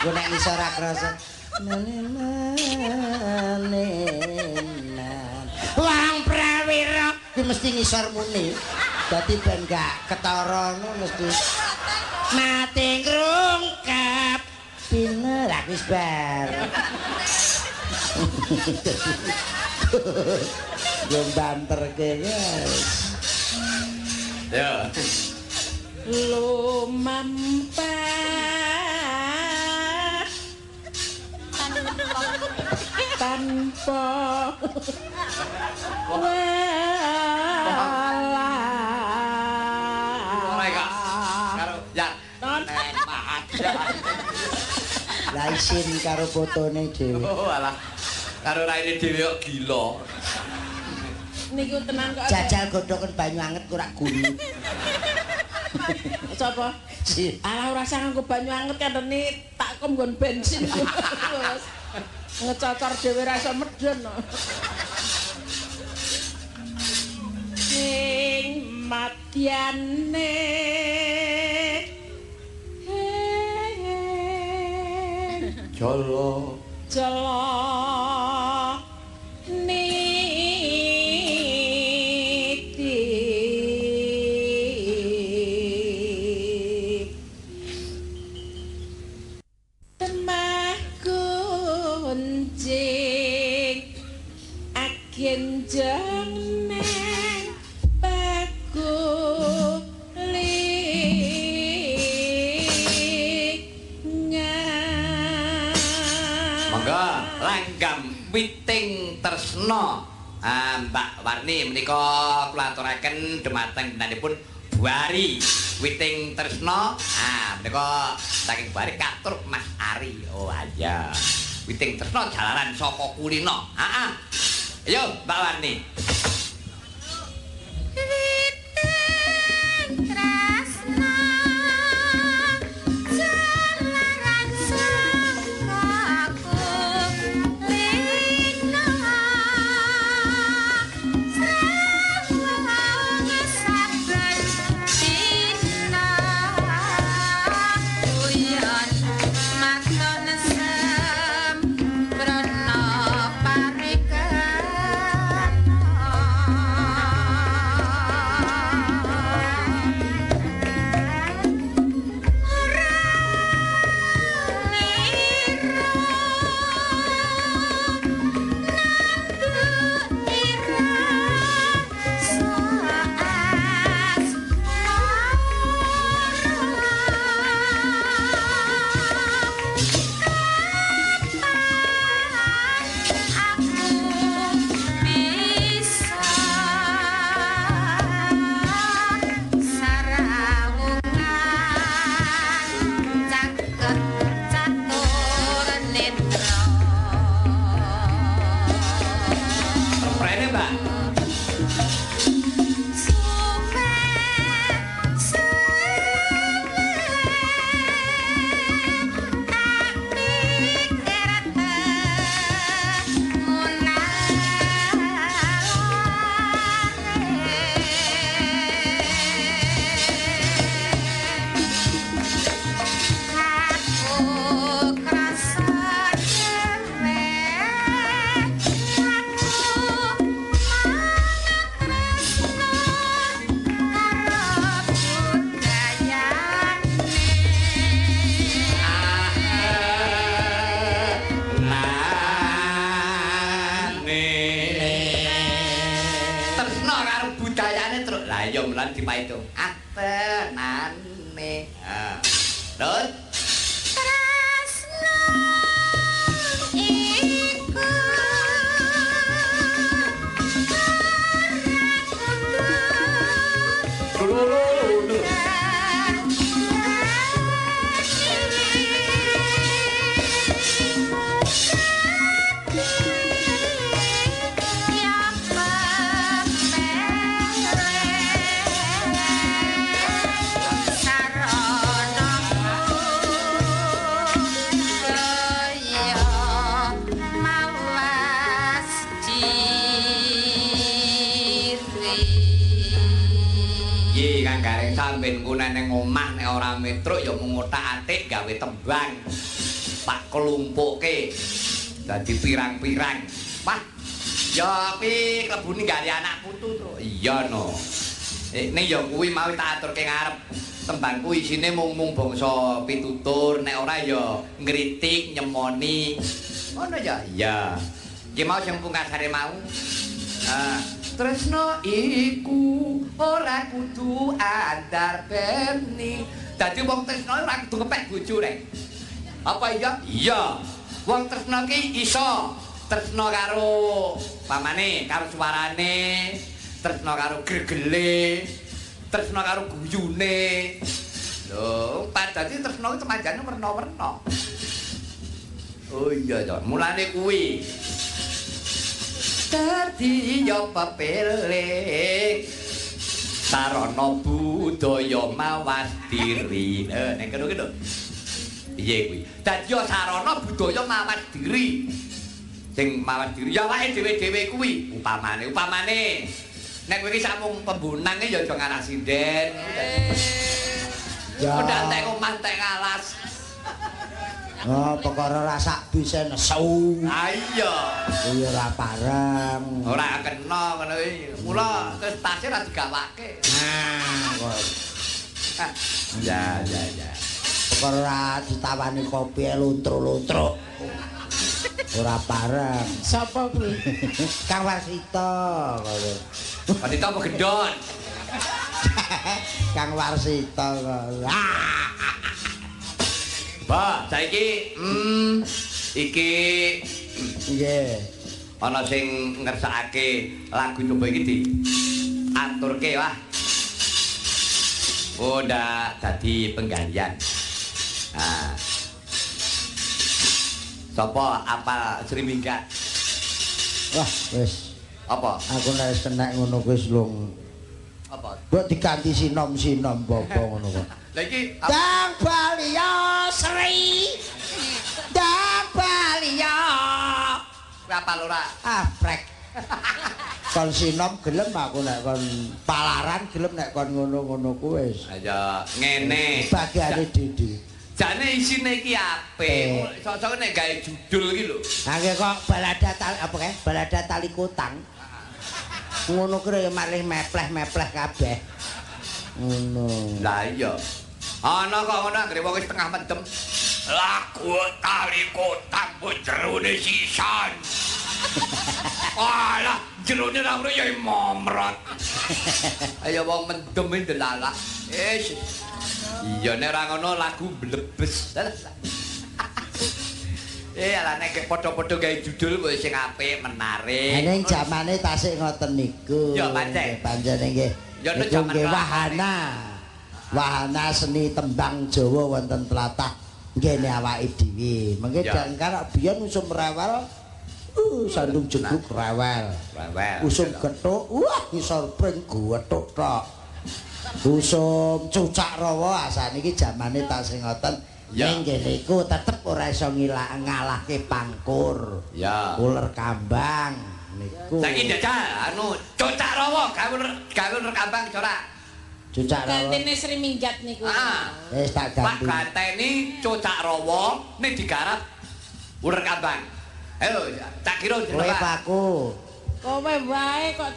Gue nek ngisor ra krasa. Wong prawira iki mesti ngisor muni. Dadi ben gak ketara ngono mesti. Mati ngrungkap dina ra wis bar. Yo banterke guys. Yo. Lumampah tanpa lah isin karo fotone dhewe. Oh alah. Karo raine dhewe kok gila. Niku tenang kok. Jajal godhoken banyu anget ora guni. Sapa? Alah ora usah nganggo banyu anget kantene tak kom nggon bensin. Ngecocor dhewe ra iso medhon. Sing matyane Jolo niti temah kuncing agen jeneng langgam witing tresna Mbak Warni menika kula aturaken dhumateng dinanipun Buari witing tresna menika saking Buari katur Mas Ari. Oh iya witing tresna jalanan saka kulino. Ayo Mbak Warni. Itu atenane terus tresno iku sampeyan ku nek ning omah nek ora metruk ya mung otak-atik gawe tembang. tak kelumpukke dadi pirang-pirang. Wah, ya pi klebune gari anak putu to. Iya no. Ning ya kuwi mau tak aturke ngarep. Tembangku isine mung bangsa pitutur, nek ora ya ngritik, nyemoni. Ngono ya? Iya. Iki mau sing pungkasane mau. Tresno iku ora kudu andar beni. Dadi wong tresno ora kudu kepek bojo rek. Apa iya? Iya. Wong tresno ki iso tresno karo pamane, karo suarane, tresno karo gregele, tresno karo guyune. Lho, padahal tresno ki temanjane werna-werna. Oh iya to, mulane kuwi dadi yo pepelik sarana budaya mawas diri. Nek kene lho. Piye kuwi? Dadi yo sarana budaya mawas diri. Sing mawas diri ya awake dhewe-dhewe kuwi. Upamane nek kowe iki samung pembunange ya aja ngarah sinden. Ya ndak entek omah entek alas. Oh, perkara rasak bisa nesu. Ah iya. Iya ora pareng. Ora kena ngono iki. Mula terus tasih ra digawake. Nah, kok. Ya. Perkara ditawani kopi luntru-luntruk. Ora pareng. Sapa kuwi? Kang Warsito. Wanita apa gendon? Kang Warsito. Bah, saiki iki Nggih. ana sing ngersakake lagu coba iki di aturke wah. Oh, ndak dadi penggantian. Nah. Sapa apa Sri Minggat? Wah, wis. Apa? Aku nek wis kenek ngono kuwi lung. Apa? Mbok diganti sinom-sinom apa ngono kok. Lah iki Dang Balia Sri. Dang Balia. apa lora? Prek. Kon sinom gelem aku nek kon palaran gelem nek kon ngono-ngono kuwi wis. Aja ngene. Bagiane Didi. Jane isine iki apik. Sok-sok nek gawe judul iki lho. Nggih kok balada apa kae? Balada tali kutang. Ngono kuwi ya malih mepleh-mepleh kabeh. Ngono. Lah iya. Ana kok ngono anggere wong wis tengah mendem. Lagu tali kotang jerone sisan. Alah, jerone ra ngono ya momrot. Ayo wong mendem ndelala. Iya nek ora ngono lagu blebes. Alah nek padha-padha gawe judul kok sing apik, menarik. Ning jamane tasik ngoten niku. Ya pancen. Panjenengan nggih. Ya nek Niku jaman nggih wahana. Wahana seni tembang Jawa wonten tlatah ngene awake dhewe. Mengke dangkar biyen usum rewel. Sandung jenguk rewel. Usum gethuk, wah ngisor pring gethuk tok. Usum cucak rawa asane iki jamane tasih ngoten. Ning kene iku tetep ora iso ngalahke pangkur. Ya. Uler kambang niku. Saiki jajal anu cucak rawa gawe uler kambang ora. Cucak rawa. Gantine Sri Minggat niku. Wis tak Pak ganti. ganteni cucak rawa ning digarap uler kambang. Ayo tak kira Kowe jeneng Pak. paku. Kowe wae kok